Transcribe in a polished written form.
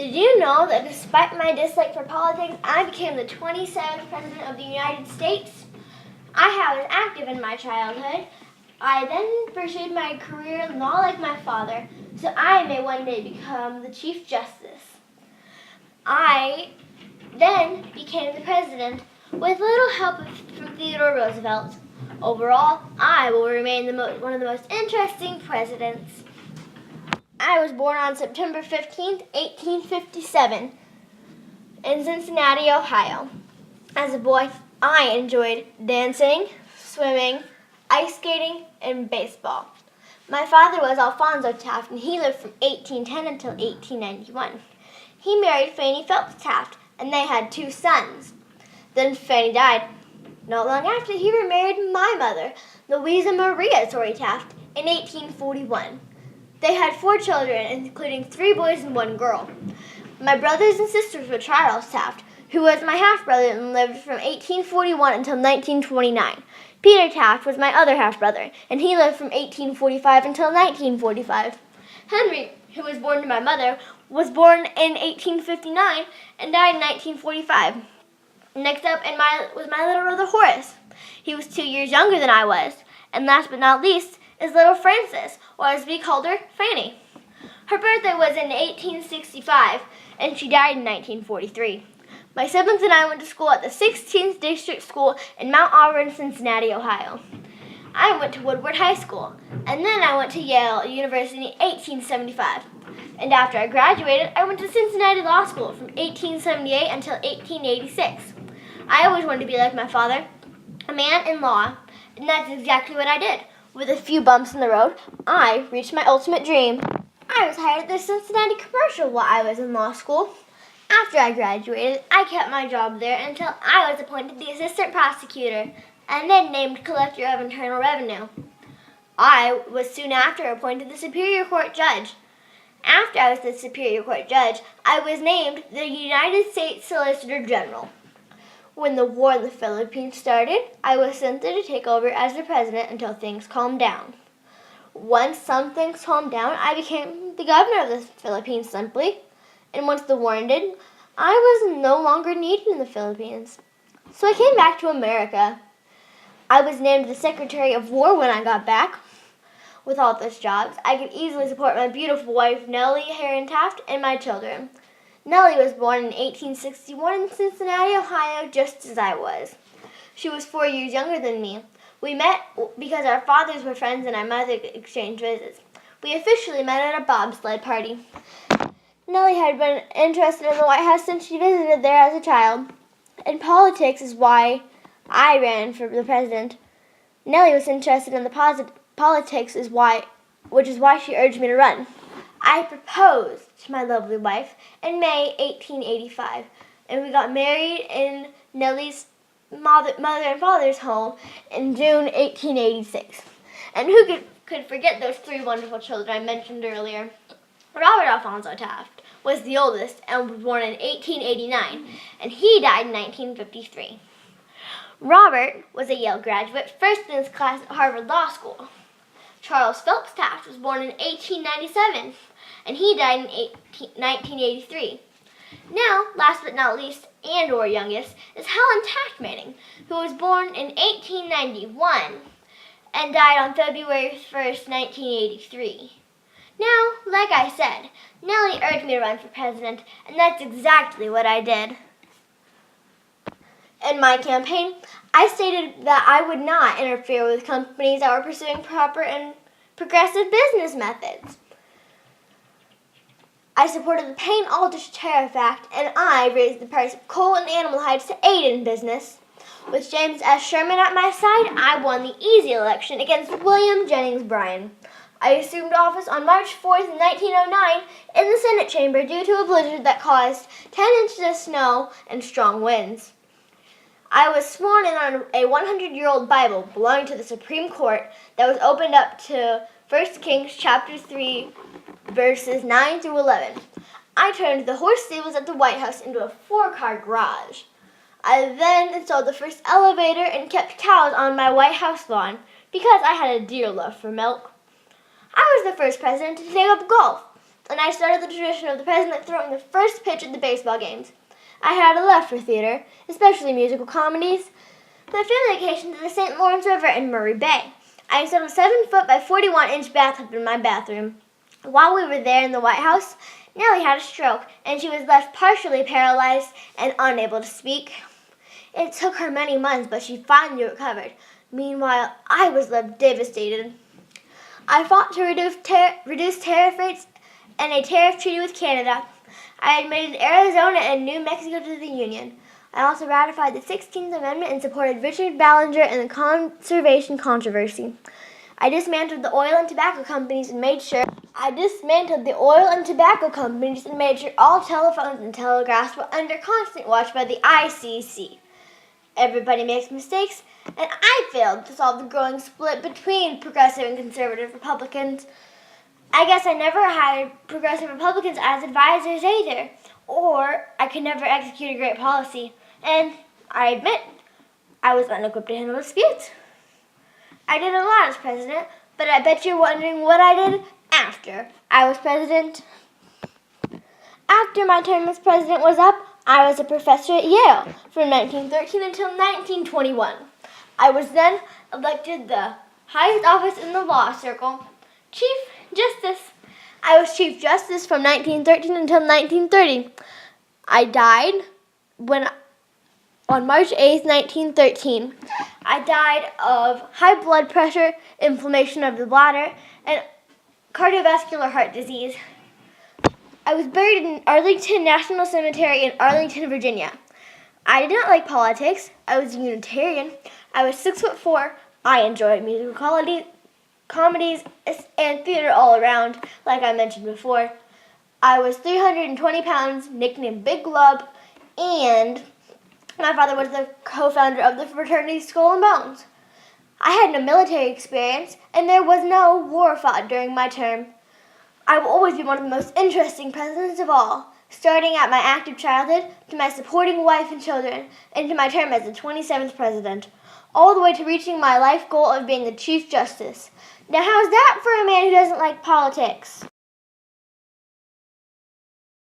Did you know that despite my dislike for politics, I became the 27th President of the United States? I was active in my childhood. I then pursued my career in law like my father, so I may one day become the Chief Justice. I then became the President with little help from Theodore Roosevelt. Overall, I will remain one of the most interesting presidents. I was born on September 15th, 1857, in Cincinnati, Ohio. As a boy, I enjoyed dancing, swimming, ice skating, and baseball. My father was Alphonso Taft, and he lived from 1810 until 1891. He married Fanny Phelps Taft, and they had 2 sons. Then Fanny died. Not long after, he remarried my mother, Louisa Maria Torrey Taft, in 1841. They had 4 children, including 3 boys and 1 girl. My brothers and sisters were Charles Taft, who was my half-brother and lived from 1841 until 1929. Peter Taft was my other half-brother, and he lived from 1845 until 1945. Henry, who was born to my mother, was born in 1859 and died in 1945. Next up was my little brother Horace. He was 2 years younger than I was. And last but not least is little Frances, or as we called her, Fanny. Her birthday was in 1865, and she died in 1943. My siblings and I went to school at the 16th District School in Mount Auburn, Cincinnati, Ohio. I went to Woodward High School, and then I went to Yale University in 1875. And after I graduated, I went to Cincinnati Law School from 1878 until 1886. I always wanted to be like my father, a man in law, and that's exactly what I did. With a few bumps in the road, I reached my ultimate dream. I was hired at the Cincinnati Commercial while I was in law school. After I graduated, I kept my job there until I was appointed the assistant prosecutor and then named collector of internal revenue. I was soon after appointed the Superior Court judge. After I was the Superior Court judge, I was named the United States Solicitor General. When the war in the Philippines started, I was sent there to take over as the president until things calmed down. Once some things calmed down, I became the governor of the Philippines simply. And once the war ended, I was no longer needed in the Philippines. So I came back to America. I was named the Secretary of War when I got back. With all those jobs, I could easily support my beautiful wife, Nellie Heron Taft, and my children. Nellie was born in 1861 in Cincinnati, Ohio, just as I was. She was 4 years younger than me. We met because our fathers were friends and our mothers exchanged visits. We officially met at a bobsled party. Nellie had been interested in the White House since she visited there as a child. And politics is why I ran for the president. Nellie was interested in the politics, which is why she urged me to run. I proposed to my lovely wife in May 1885, and we got married in Nellie's mother and father's home in June 1886. And who could forget those 3 wonderful children I mentioned earlier? Robert Alphonso Taft was the oldest and was born in 1889, and he died in 1953. Robert was a Yale graduate, first in his class at Harvard Law School. Charles Phelps Taft was born in 1897, and he died in 1983. Now, last but not least, and or youngest, is Helen Taft Manning, who was born in 1891 and died on February 1st, 1983. Now, like I said, Nellie urged me to run for president, and that's exactly what I did. In my campaign, I stated that I would not interfere with companies that were pursuing proper and progressive business methods. I supported the Payne-Aldrich Tariff Act, and I raised the price of coal and animal hides to aid in business. With James S. Sherman at my side, I won the easy election against William Jennings Bryan. I assumed office on March 4th, 1909, in the Senate chamber due to a blizzard that caused 10 inches of snow and strong winds. I was sworn in on a 100-year-old Bible belonging to the Supreme Court that was opened up to 1 Kings chapter 3, verses 9 through 11. I turned the horse stables at the White House into a 4-car garage. I then installed the first elevator and kept cows on my White House lawn because I had a dear love for milk. I was the first president to take up golf. and I started the tradition of the president throwing the first pitch at the baseball games. I had a love for theater, especially musical comedies. My family vacationed to the St. Lawrence River in Murray Bay. I installed a 7-foot by 41-inch bathtub in my bathroom. While we were there in the White House, Nellie had a stroke, and she was left partially paralyzed and unable to speak. It took her many months, but she finally recovered. Meanwhile, I was left devastated. I fought to reduce tariff rates and a tariff treaty with Canada. I admitted Arizona and New Mexico to the Union. I also ratified the 16th Amendment and supported Richard Ballinger in the conservation controversy. I dismantled the oil and tobacco companies and made sure all telephones and telegraphs were under constant watch by the ICC. Everybody makes mistakes, and I failed to solve the growing split between progressive and conservative Republicans. I guess I never hired progressive Republicans as advisors either, or I could never execute a great policy. And I admit, I was unequipped to handle disputes. I did a lot as president, but I bet you're wondering what I did after I was president. After my term as president was up, I was a professor at Yale from 1913 until 1921. I was then elected the highest office in the law circle, Chief Justice. I was Chief Justice from 1913 until 1930. I died on March 8, 1913. I died of high blood pressure, inflammation of the bladder, and cardiovascular heart disease. I was buried in Arlington National Cemetery in Arlington, Virginia. I did not like politics. I was a Unitarian. I was 6'4". I enjoyed musical comedies, and theater all around, like I mentioned before. I was 320 pounds, nicknamed Big Glub, and my father was the co-founder of the fraternity Skull and Bones. I had no military experience, and there was no war fought during my term. I will always be one of the most interesting presidents of all, starting at my active childhood, to my supporting wife and children, and to my term as the 27th president, all the way to reaching my life goal of being the Chief Justice. Now how's that for a man who doesn't like politics?